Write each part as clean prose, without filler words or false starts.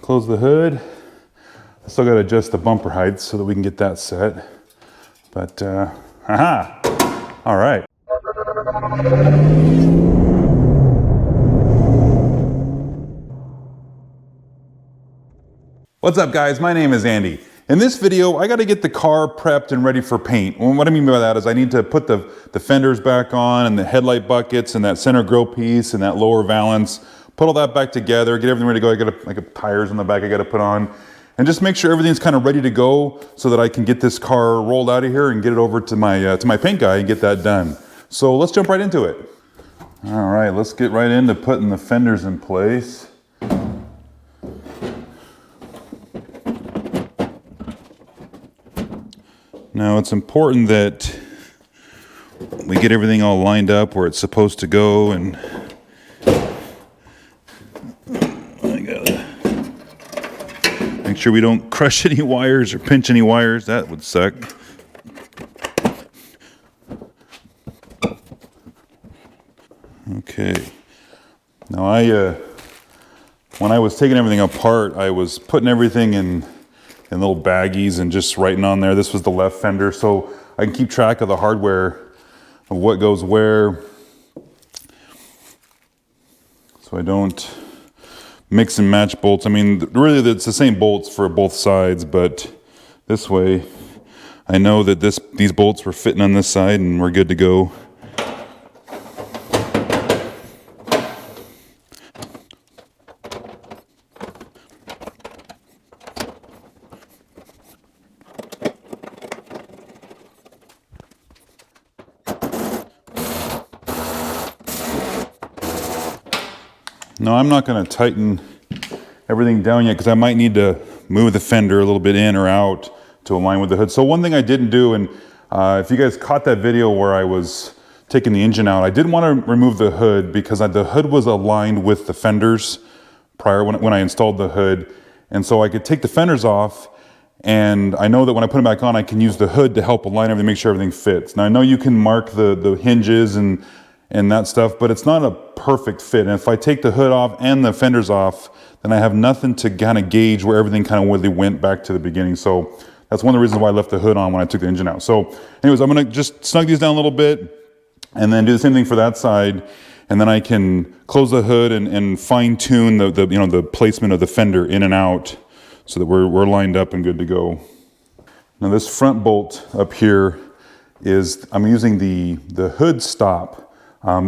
close the hood. I still gotta adjust the bumper height so that we can get that set. But, aha! All right. What's up guys, my name is Andy. In this video, I gotta get the car prepped and ready for paint. And what I mean by that is I need to put the fenders back on and the headlight buckets and that center grille piece and that lower valance, put all that back together, get everything ready to go. I got tires on the back I gotta put on, and just make sure everything's kind of ready to go so that I can get this car rolled out of here and get it over to my paint guy and get that done. So let's jump right into it. All right, let's get right into putting the fenders in place. Now it's important that we get everything all lined up where it's supposed to go, and I gotta make sure we don't crush any wires or pinch any wires. That would suck. Okay. Now when I was taking everything apart, I was putting everything in little baggies and just writing on there. This was the left fender, so I can keep track of the hardware of what goes where, so I don't mix and match bolts. I mean, really it's the same bolts for both sides, but this way I know that these bolts were fitting on this side and we're good to go. No, I'm not going to tighten everything down yet because I might need to move the fender a little bit in or out to align with the hood. So one thing I didn't do, and if you guys caught that video where I was taking the engine out, I didn't want to remove the hood because the hood was aligned with the fenders prior when I installed the hood. And so I could take the fenders off, and I know that when I put them back on, I can use the hood to help align everything, make sure everything fits. Now I know you can mark the hinges and that stuff, but it's not a perfect fit. And if I take the hood off and the fenders off, then I have nothing to kind of gauge where everything kind of really went back to the beginning. So that's one of the reasons why I left the hood on when I took the engine out. So anyways, I'm gonna just snug these down a little bit and then do the same thing for that side. And then I can close the hood and fine tune the placement of the fender in and out so that we're lined up and good to go. Now this front bolt up here I'm using the hood stop.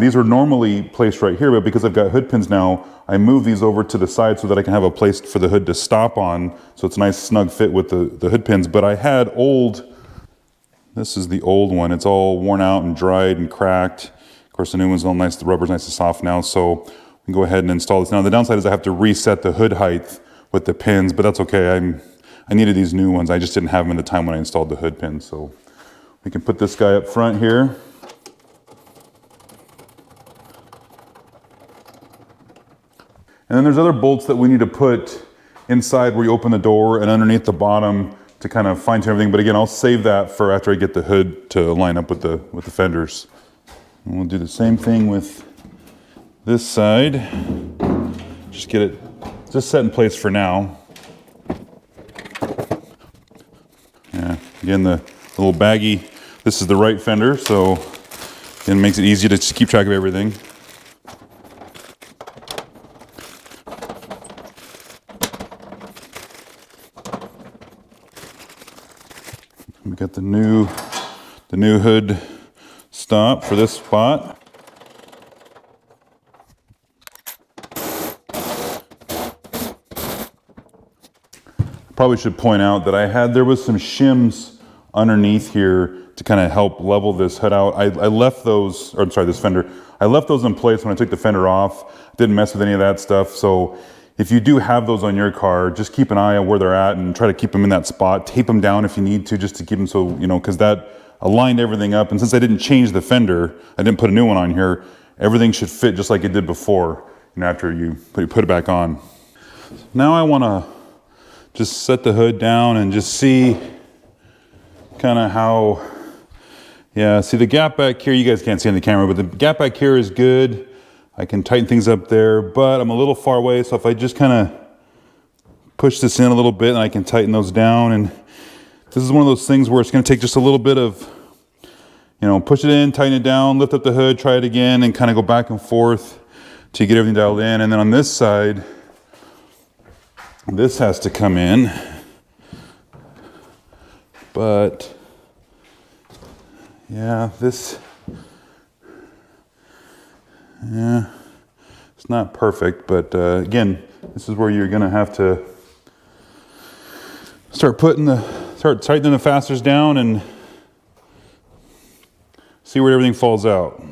These are normally placed right here, but because I've got hood pins now, I move these over to the side so that I can have a place for the hood to stop on. So it's a nice snug fit with the hood pins. But I had this is the old one. It's all worn out and dried and cracked. Of course, the new one's all nice. The rubber's nice and soft now. So we can go ahead and install this. Now the downside is I have to reset the hood height with the pins, but that's okay. I needed these new ones. I just didn't have them at the time when I installed the hood pins. So we can put this guy up front here. And then there's other bolts that we need to put inside where you open the door and underneath the bottom to kind of fine tune everything. But again, I'll save that for after I get the hood to line up with the fenders. And we'll do the same thing with this side. Just get it set in place for now. Yeah, again, the little baggy, this is the right fender, so it makes it easy to just keep track of everything. We got the new hood stop for this spot. Probably should point out that there was some shims underneath here to kind of help level this hood out. I left those, or I'm sorry, this fender. I left those in place when I took the fender off. Didn't mess with any of that stuff. So if you do have those on your car, just keep an eye on where they're at and try to keep them in that spot. Tape them down if you need to, just to keep them so, because that aligned everything up. And since I didn't change the fender, I didn't put a new one on here, everything should fit just like it did before, after you put it back on. Now I want to just set the hood down and just see kind of how, see the gap back here, you guys can't see on the camera, but the gap back here is good. I can tighten things up there, but I'm a little far away, so if I just kind of push this in a little bit and I can tighten those down. And this is one of those things where it's going to take just a little bit of, you know, push it in, tighten it down, lift up the hood, try it again, and kind of go back and forth till you get everything dialed in. And then on this side, this has to come in, but yeah, it's not perfect, but again, this is where you're gonna have to start tightening the fasteners down and see where everything falls out.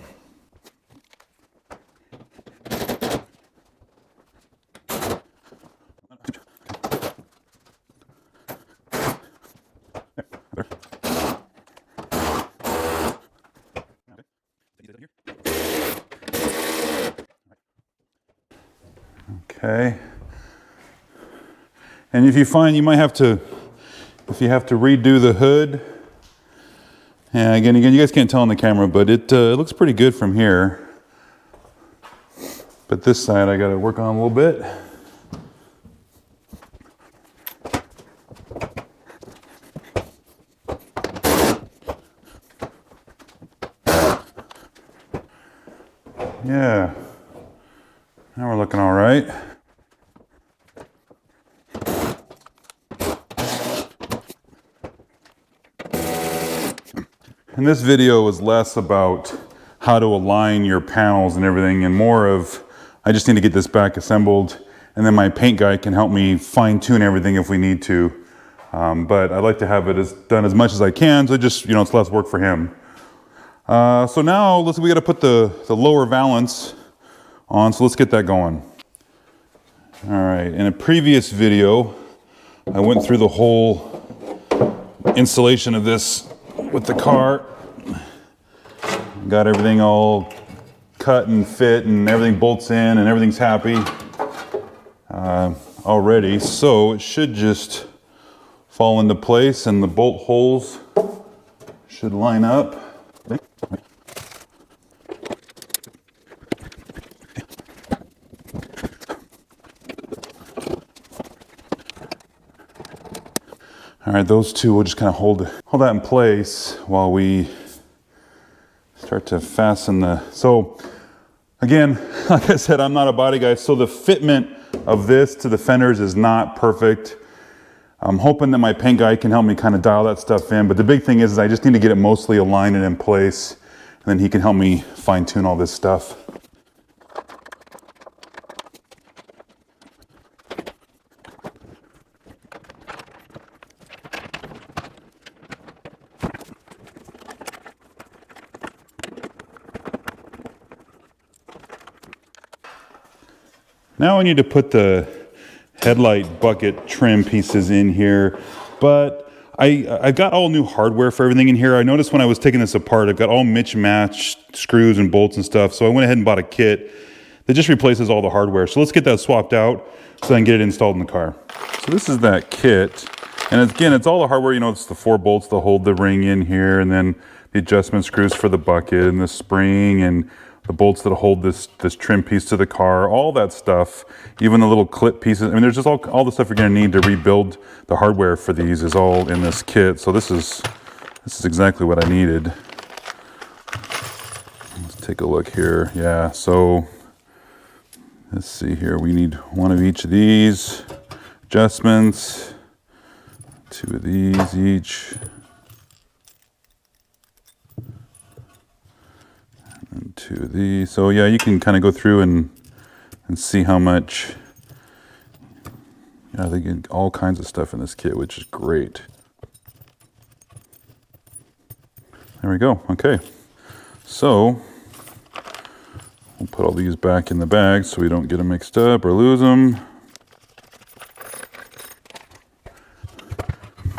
Okay. And if you find you might have to, if you have to redo the hood, and again, you guys can't tell on the camera, but it looks pretty good from here. But this side I got to work on a little bit. Yeah, now we're looking all right. And this video was less about how to align your panels and everything, and more of, I just need to get this back assembled, and then my paint guy can help me fine tune everything if we need to. But I'd like to have it done as much as I can, so just, you know, it's less work for him. So now we got to put the lower valance on, so let's get that going. All right, in a previous video, I went through the whole installation of this with the car. Got everything all cut and fit and everything bolts in and everything's happy already. So it should just fall into place and the bolt holes should line up. All right, those two will just kind of hold that in place while we start to fasten so again, like I said, I'm not a body guy, so the fitment of this to the fenders is not perfect. I'm hoping that my paint guy can help me kind of dial that stuff in, but the big thing is I just need to get it mostly aligned and in place, and then he can help me fine tune all this stuff. Now I need to put the headlight bucket trim pieces in here, but I've got all new hardware for everything in here. I noticed when I was taking this apart, I've got all mismatched screws and bolts and stuff, so I went ahead and bought a kit that just replaces all the hardware. So let's get that swapped out so I can get it installed in the car. So this is that kit, and again, it's all the hardware. You know, it's the 4 bolts to hold the ring in here, and then the adjustment screws for the bucket, and the spring, and the bolts that hold this trim piece to the car, all that stuff, even the little clip pieces. I mean, there's just all the stuff you're gonna need to rebuild the hardware for these is all in this kit. So this is exactly what I needed. Let's take a look here. Yeah, so let's see here. We need one of each of these adjustments, 2 of these each. And 2 of these. So yeah, you can kind of go through and see how much. Yeah, they get all kinds of stuff in this kit, which is great. There we go. Okay, so we'll put all these back in the bag so we don't get them mixed up or lose them.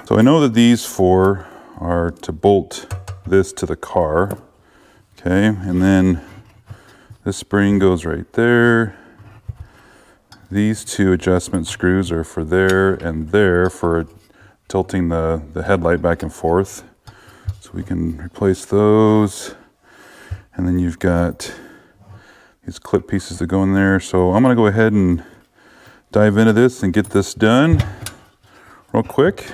So I know that these 4 are to bolt this to the car. Okay, and then this spring goes right there. These 2 adjustment screws are for there and there for tilting the headlight back and forth. So we can replace those. And then you've got these clip pieces that go in there. So I'm gonna go ahead and dive into this and get this done real quick.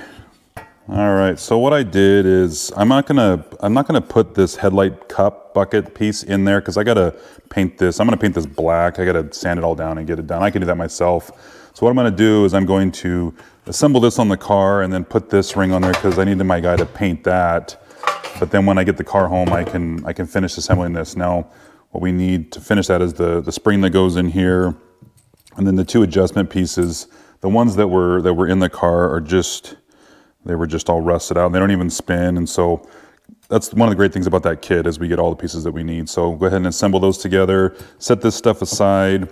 All right, so what I did is I'm not gonna put this headlight cup bucket piece in there because I gotta paint this. I'm gonna paint this black. I gotta sand it all down and get it done. I can do that myself. So what I'm gonna do is I'm going to assemble this on the car and then put this ring on there because I needed my guy to paint that. But then when I get the car home, I can finish assembling this. Now, what we need to finish that is the spring that goes in here, and then the two adjustment pieces. The ones that were in the car are just, they were just all rusted out and they don't even spin. And so that's one of the great things about that kit is we get all the pieces that we need. So go ahead and assemble those together, set this stuff aside.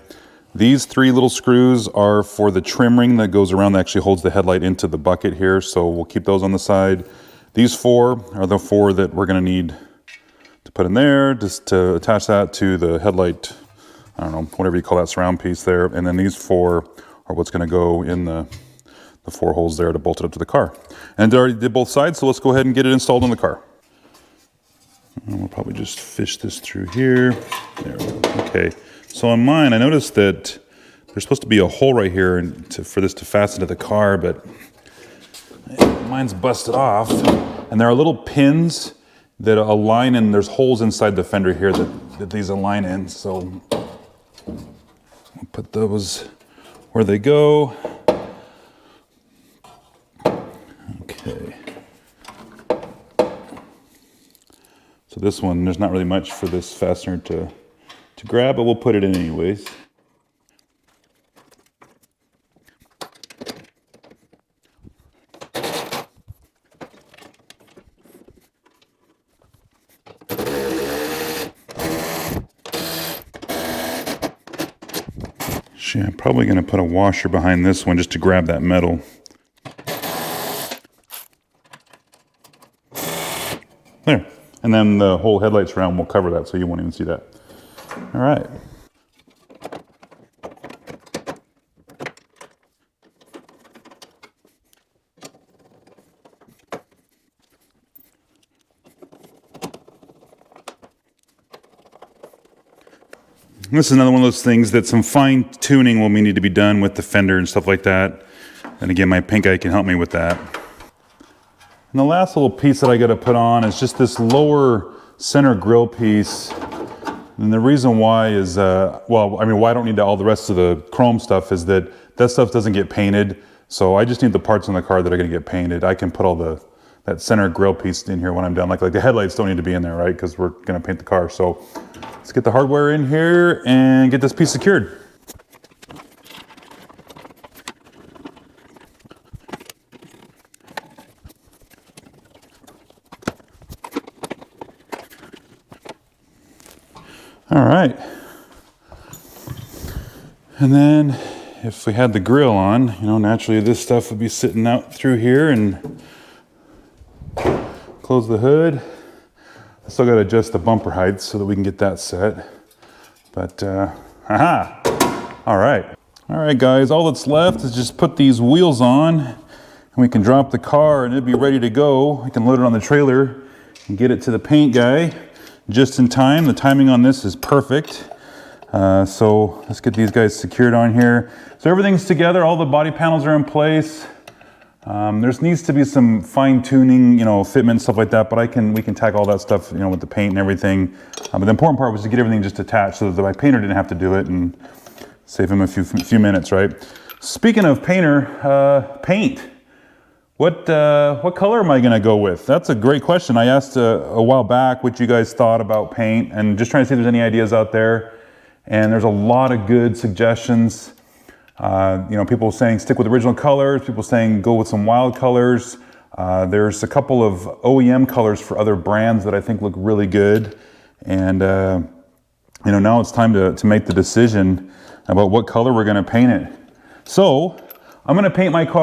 These 3 little screws are for the trim ring that goes around that actually holds the headlight into the bucket here. So we'll keep those on the side. These 4 are the 4 that we're gonna need to put in there, just to attach that to the headlight, I don't know, whatever you call that surround piece there. And then these 4 are what's gonna go in the 4 holes there to bolt it up to the car. And I already did both sides, so let's go ahead and get it installed on the car. And we'll probably just fish this through here. There we go. Okay, so on mine, I noticed that there's supposed to be a hole right here for this to fasten to the car, but mine's busted off. And there are little pins that align in, there's holes inside the fender here that these align in. So I'll put those where they go. Okay. So this one, there's not really much for this fastener to grab, but we'll put it in anyways. Yeah, I'm probably going to put a washer behind this one just to grab that metal. There. And then the whole headlight surround will cover that so you won't even see that. All right. This is another one of those things that some fine tuning will need to be done with the fender and stuff like that. And again, my paint guy can help me with that. And the last little piece that I got to put on is just this lower center grill piece. And the reason why is, well, I mean, why I don't need all the rest of the chrome stuff is that stuff doesn't get painted. So I just need the parts on the car that are going to get painted. I can put all that center grill piece in here when I'm done. Like the headlights don't need to be in there, right? Because we're going to paint the car. So let's get the hardware in here and get this piece secured. All right. And then if we had the grill on, you know, naturally this stuff would be sitting out through here, and close the hood. I still got to adjust the bumper height so that we can get that set. But, haha. All right. All right, guys, all that's left is just put these wheels on and we can drop the car and it'll be ready to go. I can load it on the trailer and get it to the paint guy just in time. The timing on this is perfect. So let's get these guys secured on here. So everything's together, all the body panels are in place. There needs to be some fine tuning, you know, fitment, stuff like that, but we can tackle all that stuff, you know, with the paint and everything. But the important part was to get everything just attached so that my painter didn't have to do it and save him a few minutes, right? Speaking of painter, paint. What color am I gonna go with? That's a great question. I asked a while back what you guys thought about paint and just trying to see if there's any ideas out there. And there's a lot of good suggestions. You know, people saying stick with original colors, people saying go with some wild colors. There's a couple of OEM colors for other brands that I think look really good. And you know, now it's time to make the decision about what color we're gonna paint it. So I'm gonna paint my car